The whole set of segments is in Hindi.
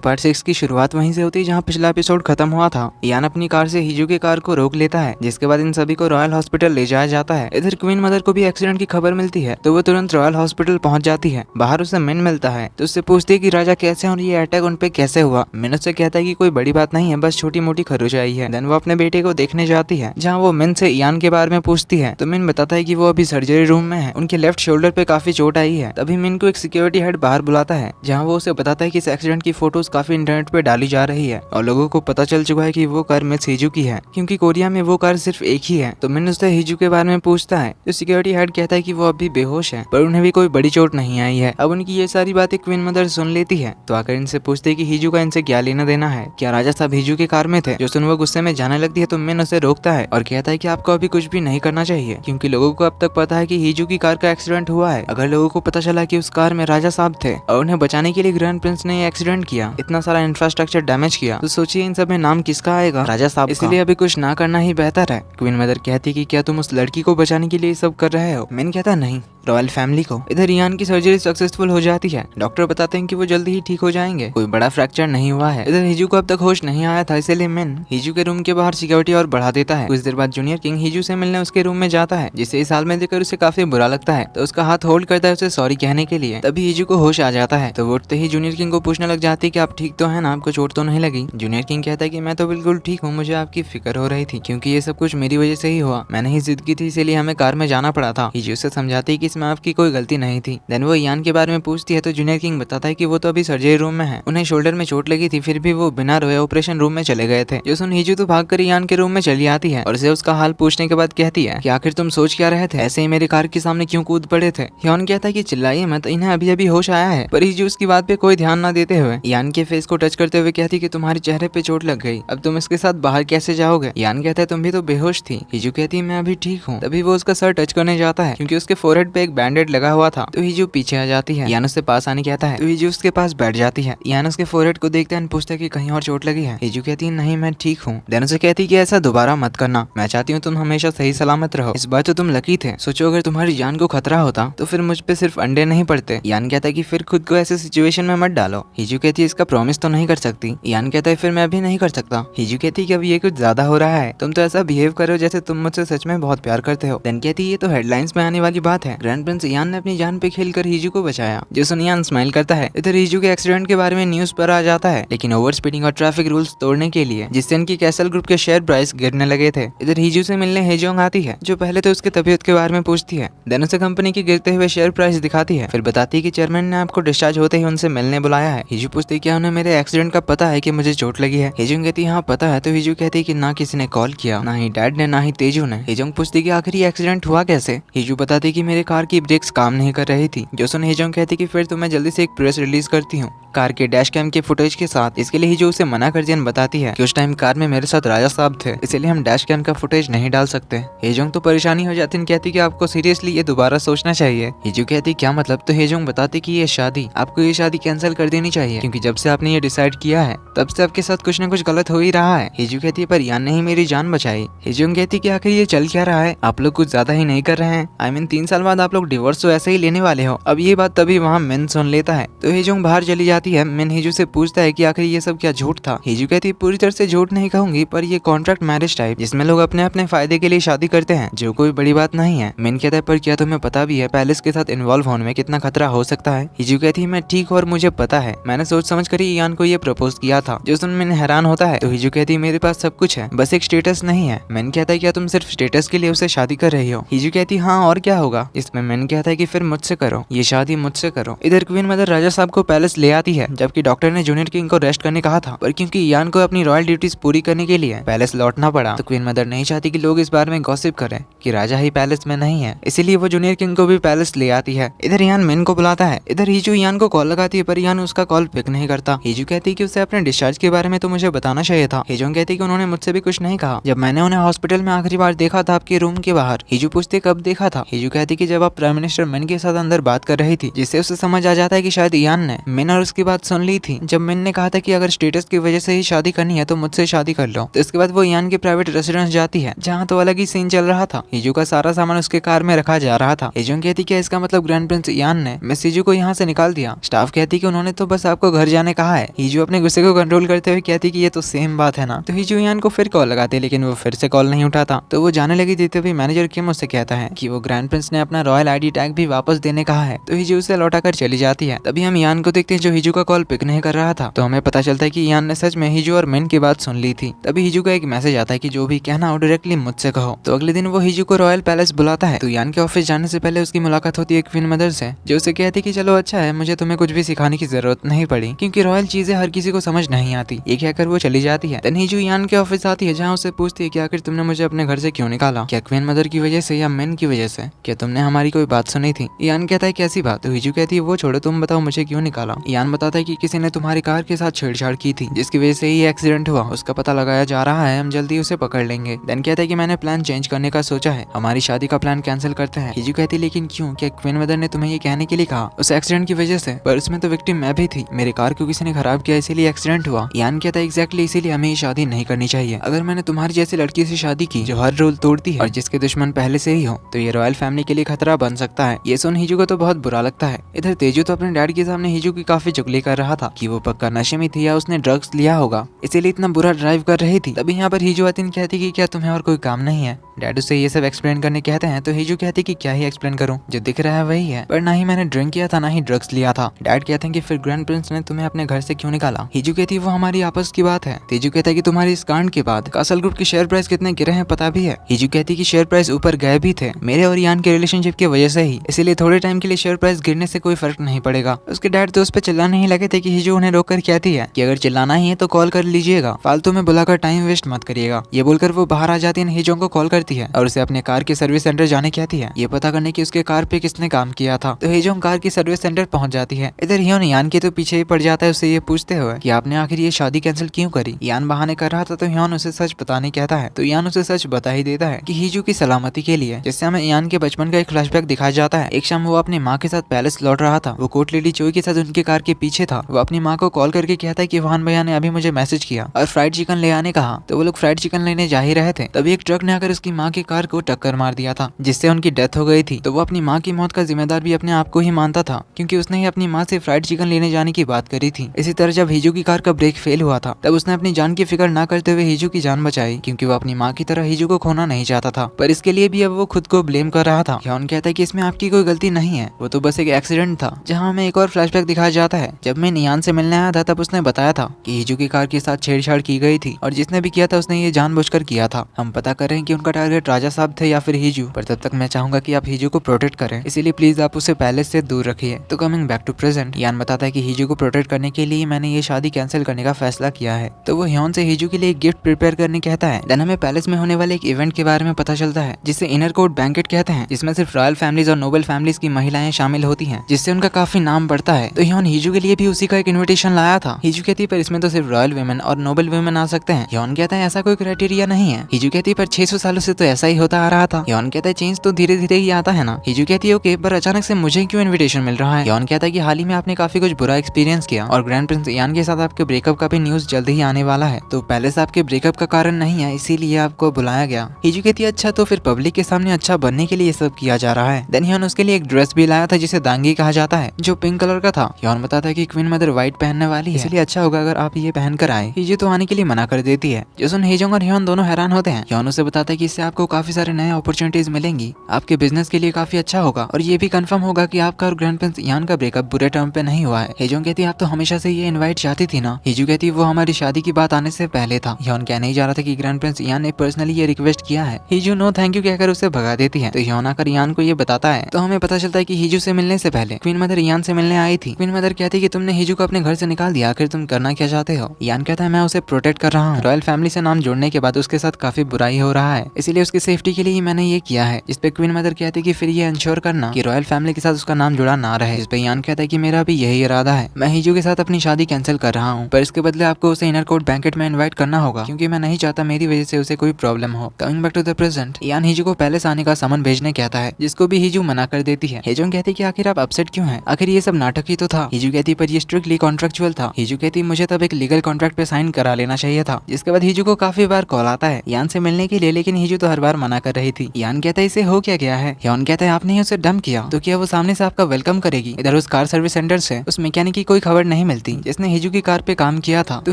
पार्ट 6 की शुरुआत वहीं से होती है जहाँ पिछला एपिसोड खत्म हुआ था। यान अपनी कार से हिजू के कार को रोक लेता है, जिसके बाद इन सभी को रॉयल हॉस्पिटल ले जाया जाता है। इधर क्वीन मदर को भी एक्सीडेंट की खबर मिलती है तो वो तुरंत रॉयल हॉस्पिटल पहुंच जाती है। बाहर उसे मिन मिलता है तो उससे पूछती है कि राजा कैसे और ये अटैक उन पे कैसे हुआ। मिन उससे कहता है कि कोई बड़ी बात नहीं है, बस छोटी मोटी खरोच आई है। देन वो अपने बेटे को देखने जाती है जहाँ वो मिन से यान के बारे में पूछती है तो मिन बताता है कि वो अभी सर्जरी रूम में है, उनके लेफ्ट शोल्डर पे काफी चोट आई है। तभी मिन को एक सिक्योरिटी हेड बाहर बुलाता है जहाँ वो उसे बताता है कि इस एक्सीडेंट की फोटोज काफी इंटरनेट पे डाली जा रही है और लोगों को पता चल चुका है कि वो कार मिस हिजू की है, क्योंकि कोरिया में वो कार सिर्फ एक ही है। तो मिन उससे हिजू के बारे में पूछता है तो सिक्योरिटी हेड कहता है कि वो अभी बेहोश है पर उन्हें भी कोई बड़ी चोट नहीं आई है। अब उनकी ये सारी बातें क्वीन मदर सुन लेती है तो आकर इनसे पूछते है कि हिजू का इनसे क्या लेना देना है, क्या राजा साहब हिजू की कार में थे। जो सुन वो गुस्से में जाने लगती है तो मिन उसे रोकता है और कहता है कि आपको अभी कुछ भी नहीं करना चाहिए, क्योंकि लोगों को अब तक पता है कि हिजू की कार का एक्सीडेंट हुआ है। अगर लोगों को पता चला कि उस कार में राजा साहब थे और उन्हें बचाने के लिए ग्रैंड प्रिंस ने एक्सीडेंट किया, इतना सारा इंफ्रास्ट्रक्चर डैमेज किया, तो सोचिए इन सब में नाम किसका आएगा, राजा साहब। इसलिए अभी कुछ ना करना ही बेहतर है। क्वीन मदर कहती है कि क्या तुम उस लड़की को बचाने के लिए सब कर रहे हो। मिन कहता नहीं, रॉयल फैमिली को। इधर यान की सर्जरी सक्सेसफुल हो जाती है। डॉक्टर बताते हैं कि वो जल्दी ही ठीक हो जाएंगे, कोई बड़ा फ्रैक्चर नहीं हुआ है। इधर हिजू को अब तक होश नहीं आया था, इसलिए मिन हिजू के रूम के बाहर सिक्योरिटी और बढ़ा देता है। कुछ देर बाद जूनियर किंग हिजू से मिलने उसके रूम में जाता है, जिसे इस हाल में देखकर उसे काफी बुरा लगता है तो उसका हाथ होल्ड करता है उसे सॉरी कहने के लिए। तभी हिजू को होश आ जाता है तो वो उठते ही जूनियर किंग को पूछने लग जाती है कि आप ठीक तो है ना, आपको चोट तो नहीं लगी। जूनियर किंग कहता है कि मैं तो बिल्कुल ठीक हूँ, मुझे आपकी फिक्र हो रही थी क्योंकि ये सब कुछ मेरी वजह से ही हुआ, मैंने ही जिद की थी इसीलिए हमें कार में जाना पड़ा था। हिजू से समझाती है कि इसमें आपकी कोई गलती नहीं थी। देन वो यान के बारे में पूछती है तो जूनियर किंग बताता है कि वो तो अभी सर्जरी रूम में है, उन्हें शोल्डर में चोट लगी थी फिर भी वो बिना रोए ऑपरेशन रूम में चले गए थे। जो सुन हिजू तो भागकर यान के रूम में चली आती है और उसे उसका हाल पूछने के बाद कहती है कि आखिर तुम सोच क्या रहे थे, ऐसे ही मेरे कार के सामने क्यों कूद पड़े थे। यान कहता है कि चिल्लाइए मत, इन्हें अभी अभी होश आया है। पर हिजू उसकी बात पे कोई ध्यान न देते हुए यान के फेस को टच करते हुए कहती कि तुम्हारे चेहरे पे चोट लग गई, अब तुम इसके साथ बाहर कैसे जाओगे। यान कहता है तुम भी तो बेहोश थी। हिजू कहती है मैं अभी ठीक हूँ। तभी वो उसका सर टच करने जाता है क्योंकि उसके फोरहेड पे एक बैंडेड लगा हुआ था तो हिजू पीछे आ जाती है। यान उससे पास आने कहता है तो हिजू उसके पास बैठ जाती है। यान उसके फोरहेड को देखते हैं, पूछता है कि कहीं और चोट लगी है। हिजू कहती है नहीं मैं ठीक हूँ। देन उसे कहती है कि ऐसा दोबारा मत करना, मैं चाहती हूँ तुम हमेशा सही सलामत रहो, इस बार तो तुम लकी थे, सोचो अगर तुम्हारी जान को खतरा होता तो फिर मुझ पे सिर्फ अंडे नहीं पड़ते। यान कहता है कि फिर खुद को ऐसे सिचुएशन में मत डालो। हिजू कहती है इसका प्रॉमिस तो नहीं कर सकती। यान कहता है फिर मैं अभी नहीं कर सकता। हिजू कहती है कि अब ये कुछ ज्यादा हो रहा है, तुम तो ऐसा बिहेव करो जैसे तुम मुझसे सच में बहुत प्यार करते हो। देन कहती है ये तो हेडलाइंस में आने वाली बात है, ग्रैंड प्रिंस यान ने अपनी जान पे खेलकर हिजू को बचाया। जो सुन यान स्माइल करता है। इधर हिजू के एक्सीडेंट के बारे में न्यूज पर आ जाता है, लेकिन ओवर स्पीडिंग और ट्रैफिक रूल्स तोड़ने के लिए जिससे इनकी कैसल ग्रुप के शेयर प्राइस गिरने लगे थे। इधर हिजू से मिलने हेजोंग आती है जो पहले तो उसकी तबीयत के बारे में पूछती है, देन उसे कंपनी के गिरते हुए शेयर प्राइस दिखाती है, फिर बताती है कि चेयरमैन ने आपको डिस्चार्ज होते ही उनसे मिलने बुलाया है। हिजू पूछती है क्या उन्हें मेरे एक्सीडेंट का पता है कि मुझे चोट लगी है। हिजोंग कहती है हाँ पता है। तो हिजू कहती है कि ना किसी ने कॉल किया, ना ही डैड ने, ना ही तेजू ने। हिजोंग पूछती है कि आखिर ये एक्सीडेंट हुआ कैसे। हिजू बताती है कि मेरे कार की ब्रेक्स काम नहीं कर रही थी। जो सुन हिजोंग कहती है कि फिर तो मैं जल्दी से एक प्रेस रिलीज करती हूँ कार के डैश कैम के फुटेज के साथ। इसके लिए हिजू उसे मना कर दिया, बताती है कि उस टाइम कार में मेरे साथ राजा साहब थे इसलिए हम डैश कैम का फुटेज नहीं डाल सकते। हेजोंग तो परेशानी हो जाती है, कहती कि आपको सीरियसली ये दोबारा सोचना चाहिए। हिजू कहती क्या मतलब। तो हेजोंग बताती कि ये शादी, आपको ये शादी कैंसिल कर देनी चाहिए क्योंकि जब से आपने ये डिसाइड किया है तब से आपके साथ कुछ न कुछ गलत हो ही रहा है। हिजू कहती है पर यान ने ही मेरी जान बचाई। हेजोंग कहती कि आखिर ये चल क्या रहा है, आप लोग कुछ ज्यादा ही नहीं कर रहे हैं। आई मीन 3 साल बाद आप लोग डिवोर्स तो ऐसे ही लेने वाले हो। अब ये बात तभी वहाँ मिन सुन लेता है तो हेजोंग बाहर चली जाती है। मिन हिजू से पूछता है कि आखिर ये सब क्या झूठ था। हिजू कहती है पूरी तरह से झूठ नहीं कहूंगी पर ये कॉन्ट्रैक्ट मैरिज टाइप जिसमें लोग अपने अपने फायदे के लिए शादी करते हैं, जो कोई बड़ी बात नहीं है। मिन कहता है पर क्या तुम्हें पता भी है पैलेस के साथ इन्वॉल्व होने में कितना खतरा हो सकता है। हिजू कहती है मैं ठीक और मुझे पता है, मैंने सोच समझ कर ही यान को ये प्रपोज किया था। जो सुन मिन हैरान होता है तो हिजू कहती है मेरे पास सब कुछ है बस एक स्टेटस नहीं है। मिन कहता है क्या तुम सिर्फ स्टेटस के लिए उसे शादी कर रही हो। हिजू कहती हाँ और क्या होगा। इसमें मिन कहता है कि फिर मुझसे करो, ये शादी मुझसे करो। इधर क्वीन मदर राजा साहब को पैलेस ले आती है जबकि डॉक्टर ने जूनियर किंग को रेस्ट करने कहा था, पर क्योंकि यान को अपनी रॉयल ड्यूटीज पूरी करने के लिए पैलेस लौटना पड़ा तो क्वीन मदर नहीं चाहती कि लोग इस बारे में गॉसिप करें कि राजा ही पैलेस में नहीं है, इसीलिए वो जूनियर किंग को भी पैलेस ले आती है। इधर यान मिन को बुलाता है। इधर हिजू यान को कॉल लगाती है पर यान उसका कॉल पिक नहीं करता। हिजू कहती है कि उसे अपने डिस्चार्ज के बारे में तो मुझे बताना चाहिए था। हिजोंग कहती है कि उन्होंने मुझसे भी कुछ नहीं कहा, जब मैंने उन्हें हॉस्पिटल में आखिरी बार देखा था आपके रूम के बाहर। हिजू पूछते कब देखा था। हिजू कहती कि जब आप प्राइम मिनिस्टर मिन के साथ अंदर बात कर रही थी, जिससे उसे समझ आ जाता है कि शायद यान ने मिन और उसकी की बात सुन ली थी जब मिन ने कहा था कि अगर स्टेटस की वजह से ही शादी करनी है तो मुझसे शादी कर लो। तो इसके बाद वो यान के प्राइवेट रेसिडेंस जाती है जहाँ तो अलग ही सीन चल रहा था। हिजू का सारा सामान उसके कार में रखा जा रहा था। हिजू कहती क्या इसका मतलब ग्रैंड प्रिंस यान ने मिस हिजू को यहाँ से निकाल दिया। स्टाफ कहती कि उन्होंने तो बस आपको घर जाने कहा है। हिजू अपने गुस्से को कंट्रोल करते हुए कहती कि ये तो सेम बात है ना। तो हिजू यान को फिर कॉल लगाते लेकिन वो फिर से कॉल नहीं उठाता। तो वो जाने लगी देते हुए मैनेजर किम उससे कहता है कि वो ग्रैंड प्रिंस ने अपना रॉयल आईडी टैग भी वापस देने कहा है। तो हिजू उसे लौटा कर चली जाती है। तभी हम यान को देखते हैं जो हिजू का कॉल पिक नहीं कर रहा था। तो हमें पता चलता है कि यान ने सच में हिजू और मिन की बात सुन ली थी। तभी हिजू का एक मैसेज आता है कि जो भी कहना हो डायरेक्टली मुझसे कहो। तो अगले दिन वो हिजू को रॉयल पैलेस बुलाता है। तो यान के ऑफिस जाने से पहले उसकी मुलाकात होती है क्वीन मदर से, जो उसे कहती कि चलो अच्छा है, मुझे तुम्हें कुछ भी सिखाने की जरूरत नहीं पड़ी क्योंकि रॉयल चीजें हर किसी को समझ नहीं आती। ये कहकर वो चली जाती है। देन हिजू यान के ऑफिस आती है जहाँ उससे पूछती है कि आखिर तुमने मुझे अपने घर से क्यों निकाला, क्या क्वीन मदर की वजह से या मिन की वजह से, क्या तुमने हमारी कोई बात सुनी थी। यान कहता है कैसी बात। तो हिजू कहती है वो छोड़ो, तुम बताओ मुझे क्यों निकाला। यान बताता है कि किसी ने तुम्हारी कार के साथ छेड़छाड़ की थी जिसकी वजह से ये एक्सीडेंट हुआ, उसका पता लगाया जा रहा है, हम जल्दी उसे पकड़ लेंगे। देन कहता है कि मैंने प्लान चेंज करने का सोचा है, हमारी शादी का प्लान कैंसिल करते हैं। हिजू कहती लेकिन क्यों, क्या क्वीन मदर ने तुम्हें ये कहने के लिए कहा उस एक्सीडेंट की वजह से, पर उसमें तो विक्टिम मैं भी थी, मेरे कार को किसी ने खराब किया इसीलिए एक्सीडेंट हुआ। यान कहता है एग्जैक्टली इसीलिए हमें ये शादी नहीं करनी चाहिए। अगर मैंने तुम्हारी जैसी लड़की से शादी की जो हर रूल तोड़ती है और जिसके दुश्मन पहले से ही हो तो ये रॉयल फैमिली के लिए खतरा बन सकता है। ये सुन हिजू को तो बहुत बुरा लगता है। इधर तेजू तो अपने डैड के सामने हिजू की काफी चुगली कर रहा था कि वो पक्का नशे में थी या उसने ड्रग्स लिया होगा इसीलिए इतना बुरा ड्राइव कर रही थी। तभी यहाँ पर हिजू आती कहती कि क्या तुम्हें और कोई काम नहीं है। डैड उससे ये सब एक्सप्लेन करने कहते हैं तो हिजू कहती कि क्या ही एक्सप्लेन करूं, जो दिख रहा है वही है, पर ना ही मैंने ड्रिंक किया था ना ही ड्रग्स लिया था। डैड कहते हैं कि फिर ग्रैंड प्रिंस ने तुम्हें अपने घर से क्यों निकाला। हिजू कहती है वो हमारी आपस की बात है। तेजू कहता है कि तुम्हारी इस कांड के बाद कासल ग्रुप के शेयर प्राइस कितने गिरे हैं पता भी है। हिजू कहती है कि शेयर प्राइस ऊपर गए भी थे मेरे और यान के रिलेशनशिप की वजह से ही, इसीलिए थोड़े टाइम के लिए शेयर प्राइस गिरने से कोई फर्क नहीं पड़ेगा। उसके डैड तो उस पर चिल्लाने ही लगे थे कि हिजू उन्हें रोककर कहती है कि अगर चिल्लाना ही है तो कॉल कर लीजिएगा, फालतू में बुलाकर टाइम वेस्ट मत करिएगा। ये बोलकर वो बाहर आ जाती है, हिजू को कॉल करती है और उसे अपने कार के सर्विस सेंटर जाने कहती है, ये पता करने की उसके कार पे किसने काम किया था। तो हिजोंग कार की सर्विस सेंटर पहुंच जाती है। इधर हियोन यान के तो पीछे ही पड़ जाता है उससे ये पूछते हुए कि आपने आखिर ये शादी कैंसिल क्यों करी। यान बहाने कर रहा था तो हियोन उसे सच बताने कहता है। तो यान उसे सच बता ही देता है कि हिजू की सलामती के लिए, जिससे हमें यान के बचपन का एक फ्लैशबैक दिखाया जाता है। एक शाम वो अपनी माँ के साथ पैलेस लौट रहा था, वो कोर्ट लेडी चोई के साथ उनके कार के पीछे था। वो अपनी माँ को कॉल करके कहता है कि वाहन भैया ने अभी मुझे मैसेज किया और फ्राइड चिकन ले आने कहा। तो वो लोग फ्राइड चिकन लेने जा ही रहे थे, तभी एक ट्रक ने आकर उसकी माँ की कार को टक्कर मार दिया था जिससे उनकी डेथ हो गई थी। तो वो अपनी माँ की मौत का जिम्मेदार भी अपने आप को ही मानता था क्योंकि उसने ही अपनी माँ से फ्राइड चिकन लेने जाने की बात करी थी। इसी तरह जब हिजू की कार का ब्रेक फेल हुआ था तब उसने अपनी जान की फिक्र ना करते हुए हिजू की जान बचाई क्योंकि वो अपनी माँ की तरह हिजू को खोना नहीं चाहता था। पर इसके लिए भी अब वो खुद को ब्लेम कर रहा था। ह्योन कहता है कि इसमें आपकी कोई गलती नहीं है, वो तो बस एक एक्सीडेंट था। जहाँ हमें एक और फ्लैशबैक दिखाया जाता है, जब मैं नियान से मिलने आया था तब उसने बताया था कि हिजू की कार के साथ छेड़छाड़ की गई थी और जिसने भी किया था उसने ये जानबूझकर किया था। हम पता कर रहे हैं कि उनका टारगेट राजा साहब थे या फिर हिजू, पर तब तक मैं चाहूंगा कि आप हिजू को प्रोटेक्ट करें, इसीलिए प्लीज आप उसे पैलेस से दूर रखिए। तो कमिंग बैक टू प्रेजेंट, यान बताता है कि हिजू को प्रोटेक्ट करने के लिए मैंने ये शादी कैंसिल करने का फैसला किया है। तो वो ह्योन से हिजू के लिए एक गिफ्ट प्रिपेयर करने कहता है। देन हमें पैलेस में होने वाले एक इवेंट के बारे में पता चलता है जिसे इनर कोर्ट बैंकेट कहते हैं, जिसमें सिर्फ रॉयल फैमिलीज और नोबल फैमिलीज की महिलाएं शामिल होती हैं, जिससे उनका काफी नाम बढ़ता है। तो ह्योन हिजू के लिए भी उसी का एक इन्विटेशन लाया था। हिजू कहती है पर इसमें तो सिर्फ रॉयल वुमेन और नोबल वुमेन आ सकते हैं। ह्योन कहता है ऐसा कोई क्राइटेरिया नहीं है। हिजू कहती है पर 600 सालों से तो ऐसा ही होता आ रहा था। ह्योन कहता है चेंज तो धीरे धीरे ही आता है ना। हिजू कहती है ओके, पर अचानक से मुझे क्यों इन्विटेशन मिल रहा है। ह्योन कहता है कि हाल ही में आपने काफी कुछ बुरा एक्सपीरियंस किया और ग्रैंड प्रिंस यान के साथ आपके ब्रेकअप का भी न्यूज जल्द ही आने वाला है, तो पैलेस आपके ब्रेकअप का कारण नहीं है, इसीलिए आपको बुलाया गया। हिजू कहती है अच्छा, तो फिर पब्लिक के सामने अच्छा बनने के लिए ये सब किया जा रहा है। देन ह्योन उसके लिए एक ड्रेस भी लाया था जिसे दांगी कहा जाता है, जो पिंक कलर का था। ह्योन बताता है कि क्वीन मदर व्हाइट पहनने वाली है, इसलिए अच्छा होगा अगर आप ये पहन कर आए। हिजू तो आने के लिए मना कर देती है, जो सुन हिजोंग और ह्योन दोनों हैरान होते हैं। ह्योन उसे बताता है कि इससे आपको काफी सारे नए अपॉर्चुनिटीज मिलेंगी, आपके बिजनेस के लिए काफी अच्छा होगा और ये भी कंफर्म होगा कि आपका और ग्रैंड प्रिंस यान का ब्रेकअप बुरे टर्म पे नहीं हुआ है। हिजोंग कहती है आप तो हमेशा से ये इनवाइट चाहती थी ना। हिजू कहती है वो हमारी शादी की बात आने से पहले था। ह्योन कहने ही जा रहा था कि ग्रैंड प्रिंस यान ने पर्सनली ये रिक्वेस्ट किया है। हिजू नो थैंक यू कहकर उसे भगा देती है। तो ह्योन आकर यान को ये बताता है। तो हमें पता चलता है कि हिजू से मिलने से पहले क्वीन मदर यान से मिलने आई थी। क्वीन मदर कहती है कि तुमने हिजू को अपने घर से निकाल दिया, आखिर तुम करना क्या चाहते हो। यान कहता है मैं उसे प्रोटेक्ट कर रहा हूँ, रॉयल फैमिली से नाम जोड़ने के बाद उसके साथ काफी बुराई हो रहा है, इसलिए उसकी सेफ्टी के लिए मैंने ये किया है। इस पे क्वीन मदर कहती है कि फिर ये इंश्योर करना कि रॉयल फैमिली के साथ उसका नाम जुड़ा ना रहे। इस पे यान कहता है कि मेरा भी यही इरादा है, मैं हिजू के साथ अपनी शादी कैंसिल कर रहा हूँ, पर इसके बदले आपको उसे इनर कोर्ट बैंकेट में इनवाइट करना होगा क्योंकि मैं नहीं चाहता मेरी वजह से उसे कोई प्रॉब्लम हो। Coming back to the present, यान हिजू को पैलेस आने का समन भेजने कहता है, जिसको भी हिजू मना कर देती है। हिजोंग कहती है कि आखिर आप अपसेट क्यों हैं, आखिर ये सब नाटक ही तो था। हिजू कहती थी पर ये स्ट्रिक्टली कॉन्ट्रेक्चुअल था। हिजू कहती मुझे तब एक लीगल कॉन्ट्रैक्ट पे साइन करा लेना चाहिए था। जिसके बाद हिजू को काफी बार कॉल आता है यान से मिलने के लिए, लेकिन हिजू तो हर बार मना कर रही थी। यान कहता है इसे हो क्या गया है। यान कहता है आपने ही उसे डंप किया तो क्या वो सामने से आपका वेलकम करेगी। इधर उस कार सर्विस सेंटर से उस मैकेनिक की कोई खबर नहीं मिलती जिसने हिजू की कार पे काम किया था। तो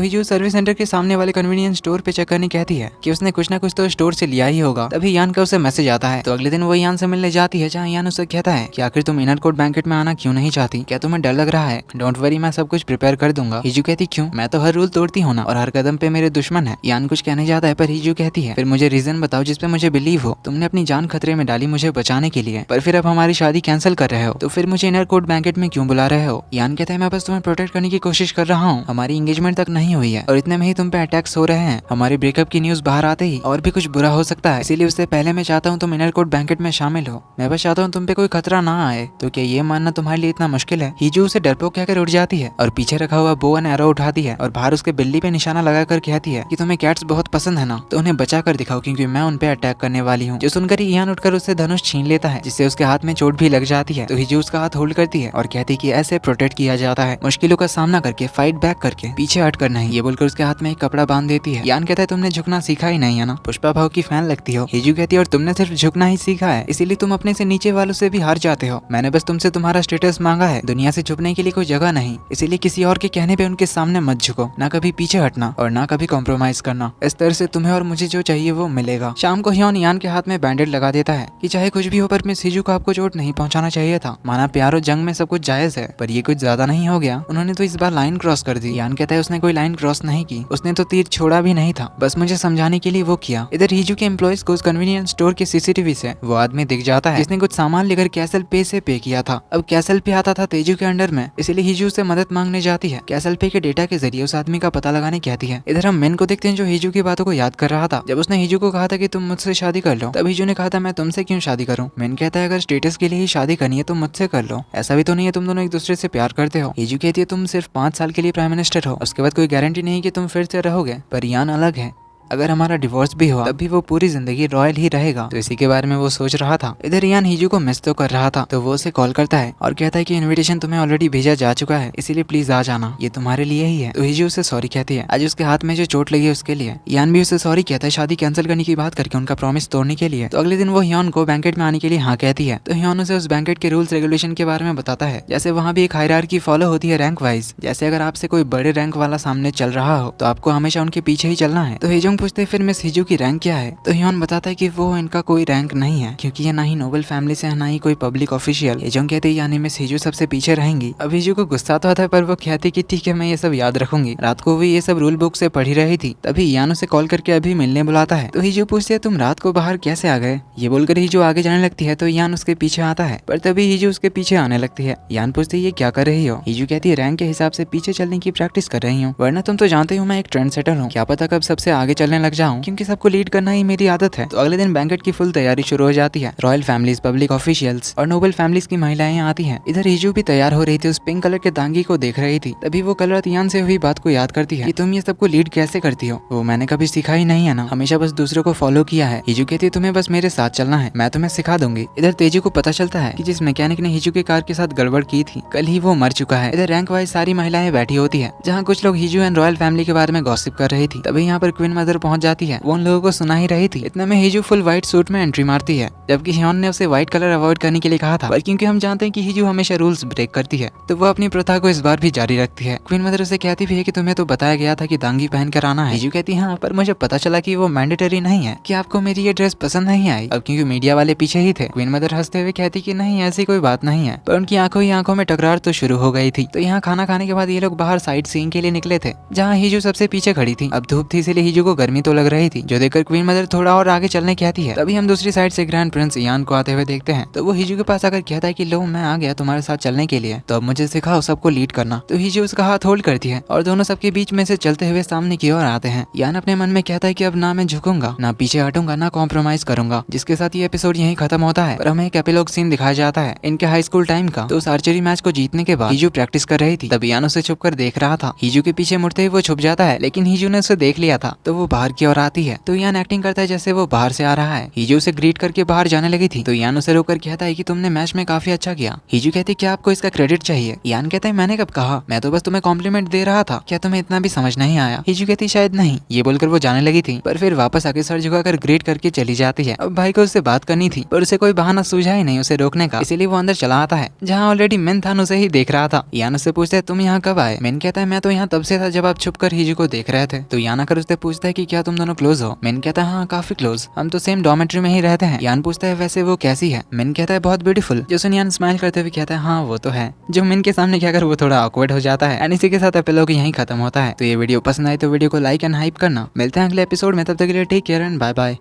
हिजू सर्विस सेंटर के सामने वाले कन्वीनियंस स्टोर पे चेक करने कहती है कि उसने कुछ ना कुछ तो स्टोर से लिया ही होगा। तभी यान का उसे मैसेज आता है। तो अगले दिन वो यान से मिलने जाती है, जहाँ यान उसे कहता है कि आखिर तुम इनर कोर्ट बैंकेट में आना क्यों नहीं चाहती, क्या तुम्हें डर लग रहा है। डोंट वरी, मैं सब कुछ प्रिपेयर कर दूंगा। हिजू कहती क्यों, मैं तो हर रूल तोड़ती हूँ ना और हर कदम पे मेरे दुश्मन है। यान कुछ कहने जाता है पर हिजू कहती है फिर मुझे रीजन बताओ जिसपे मुझे बिलीव हो। तुमने अपनी जान खतरे में डाली मुझे बचाने के लिए, पर फिर अब हमारी शादी कैंसिल कर रहे हो, तो फिर मुझे इनर कोर्ट बैंकेट में क्यों बुला रहे हो। यान कहता है मैं बस तुम्हें प्रोटेक्ट करने की कोशिश कर रहा हूँ, हमारी एंगेजमेंट तक नहीं हुई है और इतने में ही तुम पे अटैक्स हो रहे हैं। हमारे ब्रेकअप की न्यूज बाहर आते ही और भी कुछ बुरा हो सकता है, इसीलिए उससे पहले मैं चाहता हूँ तुम इनर कोर्ट बैंकेट में शामिल हो। मैं बस चाहता हूँ तुम पे कोई खतरा ना आए। तो क्या ये मानना तुम्हारे लिए इतना मुश्किल है। हिजू उसे डरपोक कहकर उठ जाती है और पीछे रखा हुआ बो एंड एरो उठाती है और बाहर उसके बिल्ली पे निशाना लगाकर कहती है कि तुम्हें कैट्स बहुत पसंद है ना, तो उन्हें बचा कर दिखाओ क्योंकि मैं उन पे अटैक करने वाली हूँ। जो सुनकर ही यान उठकर उससे धनुष छीन लेता है, जिससे उसके हाथ में चोट भी लग जाती है। तो हिजू उसका हाथ होल्ड करती है और कहती है कि ऐसे प्रोटेक्ट किया जाता है, मुश्किलों का सामना करके, फाइट बैक करके, पीछे हटकर नहीं। ये बोलकर उसके हाथ में एक कपड़ा बांध देती है। यान कहता है तुमने झुकना सीखा ही नहीं है ना, पुष्पा भाव की फैन लगती हो। हिजू कहती है और तुमने सिर्फ झुकना ही सीखा है, इसीलिए तुम अपने से नीचे वालों से भी हार जाते हो। मैंने बस तुमसे तुम्हारा स्टेटस मांगा है, दुनिया से छुपने के लिए कोई जगह नहीं, इसीलिए किसी और के कहने पे उनके सामने मत झुको, ना कभी पीछे हटना और ना कभी कॉम्प्रोमाइज करना। इस तरह से तुम्हें और मुझे जो चाहिए वो मिलेगा। शाम को ह्योन यान के हाथ में बैंडेड लगा देता है कि चाहे कुछ भी हो पर मिस हिजू को आपको चोट नहीं पहुंचाना चाहिए था। माना प्यार और जंग में सब कुछ जायज है, पर ये कुछ ज्यादा नहीं हो गया। उन्होंने तो इस बार लाइन क्रॉस कर दी। यान कहता है उसने कोई लाइन क्रॉस नहीं की, उसने तो तीर छोड़ा भी नहीं था, बस मुझे समझाने के लिए वो किया। इधर हिजू के एम्प्लॉइज को उस कन्वीनियंस स्टोर के सीसीटीवी से वो आदमी दिख जाता है जिसने कुछ सामान लेकर कैसल पे से पे किया था। अब कैसल पे आता था तेजू के अंडर में, इसीलिए हिजू से मदद मांगने जाती है। कैसल पे के डेटा के जरिए उस आदमी का पता लगाने कहती है। इधर हम मेन को देखते हैं जो हिजू की बातों को याद कर रहा था। जब उसने हिजू को कहा था कि तुम मुझसे शादी कर लो, तब हिजू ने कहा था मैं तुमसे क्यों शादी करूं। मेन कहता है अगर स्टेटस के लिए ही शादी करनी है तो मुझसे कर लो, ऐसा भी तो नहीं है तुम दोनों एक दूसरे से प्यार करते हो। हिजू कहती है तुम सिर्फ 5 साल के लिए प्राइम मिनिस्टर हो, उसके बाद कोई गारंटी नहीं कि तुम फिर से रहोगे। पर यान अलग है, अगर हमारा डिवोर्स भी हुआ तब भी वो पूरी जिंदगी रॉयल ही रहेगा। तो इसी के बारे में वो सोच रहा था। इधर यान हिजू को मिस तो कर रहा था, तो वो उसे कॉल करता है और कहता है कि इनविटेशन तुम्हें ऑलरेडी भेजा जा चुका है, इसीलिए प्लीज आ जाना, ये तुम्हारे लिए ही है। तो हिजू उसे सॉरी कहती है आज उसके हाथ में जो चोट लगी है उसके लिए। यान भी उसे सॉरी कहता है शादी कैंसिल करने की बात करके, उनका प्रॉमिस तोड़ने के लिए। तो अगले दिन वो ह्योन को बैंकेट में आने के लिए हाँ कहती है। तो ह्योन उसे उस बैंकेट के रूल्स रेगुलेशन के बारे में बताता है। जैसे वहाँ भी एक हायरार्की फॉलो होती है रैंक वाइज, जैसे अगर आपसे कोई बड़े रैंक वाला सामने चल रहा हो तो आपको हमेशा उनके पीछे ही चलना है। तो हेजोंग पूछते फिर मिस हिजू की रैंक क्या है। तो ह्योन बताता है कि वो इनका कोई रैंक नहीं है, क्योंकि ये ना ही नोबल फैमिली से है ना ही कोई पब्लिक ऑफिशियल। हेजोंग कहते हैं यानी मिस हिजू सबसे पीछे रहेंगी। अब हिजू को गुस्सा तो आता है पर वो कहती कि ठीक है मैं ये सब याद रखूंगी। रात को भी ये सब रूल बुक से पढ़ी रही थी, तभी यान उसे कॉल करके अभी मिलने बुलाता है। तो हिजू पूछती है तुम रात को बाहर कैसे आ गए। ये बोलकर हिजू आगे जाने लगती है तो यान उसके पीछे आता है, पर तभी हिजू उसके पीछे आने लगती है। यान पूछती है ये क्या कर रही हो। हिजू कहती है रैंक के हिसाब से पीछे चलने की प्रैक्टिस कर रही हूँ, वरना तुम तो जानते हो मैं एक ट्रेंड सेटर हूँ, क्या पता कब सबसे आगे चलने लग जाऊँ, क्योंकि सबको लीड करना ही मेरी आदत है। तो अगले दिन बैंकेट की फुल तैयारी शुरू हो जाती है। रॉयल फैमिलीज, पब्लिक ऑफिशियल्स और नोबल फैमिलीज की महिलाएं आती हैं। इधर हिजू भी तैयार हो रही थी, उस पिंक कलर के दांगी को देख रही थी। तभी वो कल रात यान से हुई बात को याद करती है कि तुम ये सबको लीड कैसे करती हो। वो मैंने कभी सीखा ही नहीं है ना, हमेशा बस दूसरों को फॉलो किया है। हिजू कहती है तुम्हें बस मेरे साथ चलना है, मैं तुम्हें सिखा दूंगी। इधर तेजू को पता चलता है कि जिस मैकेनिक ने हिजू के कार के साथ गड़बड़ की थी कल ही वो मर चुका है। इधर रैंक वाइज सारी महिलाएं बैठी होती है, जहाँ कुछ लोग हिजू एंड रॉयल फैमिली के बारे में गॉसिप कर रही थी। तभी यहाँ पर क्वीन मदर पहुंच जाती है, वो उन लोगों को सुना ही रही थी। इतने में हिजू फुल व्हाइट सूट में एंट्री मारती है, जबकि ह्योन ने उसे व्हाइट कलर अवॉइड करने के लिए कहा था, पर क्योंकि हम जानते हैं कि हिजू हमेशा रूल्स ब्रेक करती है तो वो अपनी प्रथा को इस बार भी जारी रखती है। क्वीन मदर उसे कहती भी है कि तुम्हें तो बताया गया था कि दांगी पहन कर आना है। हिजू कहती है हाँ, पर मुझे पता चला कि वो मैंडेटरी नहीं है, कि आपको मेरी ये ड्रेस पसंद नहीं आई। अब क्योंकि मीडिया वाले पीछे ही थे, क्वीन मदर हंसते हुए कहती कि नहीं ऐसी कोई बात नहीं है, पर उनकी आंखों ही आंखों में टकरार तो शुरू हो गई थी। तो यहाँ खाना खाने के बाद ये लोग बाहर साइट सीइंग के लिए निकले थे, जहाँ हिजू सबसे पीछे खड़ी थी। अब धूप थी इसलिए हिजू को गर्मी तो लग रही थी, जो देखकर क्वीन मदर थोड़ा और आगे चलने कहती है। तभी हम दूसरी साइड से ग्रैंड प्रिंस यान को आते हुए देखते हैं। तो वो हिजू के पास आकर कहता है कि लो मैं आ गया तुम्हारे साथ चलने के लिए, तो अब मुझे सिखाओ सबको लीड करना। तो हिजू उसका हाथ होल्ड करती है और दोनों सबके बीच में से चलते हुए सामने की ओर आते हैं। यान अपने मन में कहता है कि अब ना मैं झुकूंगा, ना पीछे हटूंगा, ना कॉम्प्रोमाइज करूंगा। जिसके साथ ये एपिसोड यहीं खत्म होता है। पर हमें एक एपिलॉग सीन दिखाया जाता है इनके हाई स्कूल टाइम का। तो उस आर्चरी मैच को जीतने के बाद हिजू प्रैक्टिस कर रही थी, तब यान उसे छुप कर देख रहा था। हिजू के पीछे मुड़ते ही वो छुप जाता है, लेकिन हिजू ने उसे देख लिया था तो वो बाहर की ओर आती है तो यान एक्टिंग करता है जैसे वो बाहर से आ रहा है। हीजू उसे ग्रीट करके बाहर जाने लगी थी तो यान उसे रोककर कहता है कि तुमने मैच में काफी अच्छा किया। हीजू कहती क्या आपको इसका क्रेडिट चाहिए? यान कहता है मैंने कब कहा, मैं तो बस तुम्हें कॉम्प्लीमेंट दे रहा था, क्या तुम्हें इतना भी समझ नहीं आया? हीजू कहती शायद नहीं। ये बोलकर वो जाने लगी थी पर फिर वापस आके सर झुकाकर ग्रेट करके चली जाती है। अब भाई को उससे बात करनी थी पर उसे कोई बहाना सूझा ही नहीं उसे रोकने का, इसीलिए वो अंदर चला आता है जहाँ ऑलरेडी मिन थान उसे ही देख रहा था। यान उससे पूछता है तुम यहाँ कब आए? मिन कहता है मैं तो यहाँ तब से था जब आप छुप कर हीजू को देख रहे थे। तो यान आकर उससे पूछता है कि क्या तुम दोनों क्लोज हो? मिन कहता है हाँ काफी क्लोज, हम तो सेम डॉर्मेट्री में ही रहते हैं। यान पूछता है वैसे वो कैसी है? मिन कहता है बहुत ब्यूटीफुल। जो सुन यान स्माइल करते हुए कहता है हाँ वो तो है। जो मिन के सामने क्या कर वो थोड़ा ऑकवर्ड हो जाता है। एंड इसी के साथ एपिसोड यहीं खत्म होता है। तो ये वीडियो पसंद आए तो वीडियो को लाइक एंड हाइप करना। मिलते हैं अगले एपिसोड में, तब तक के लिए take care and bye bye.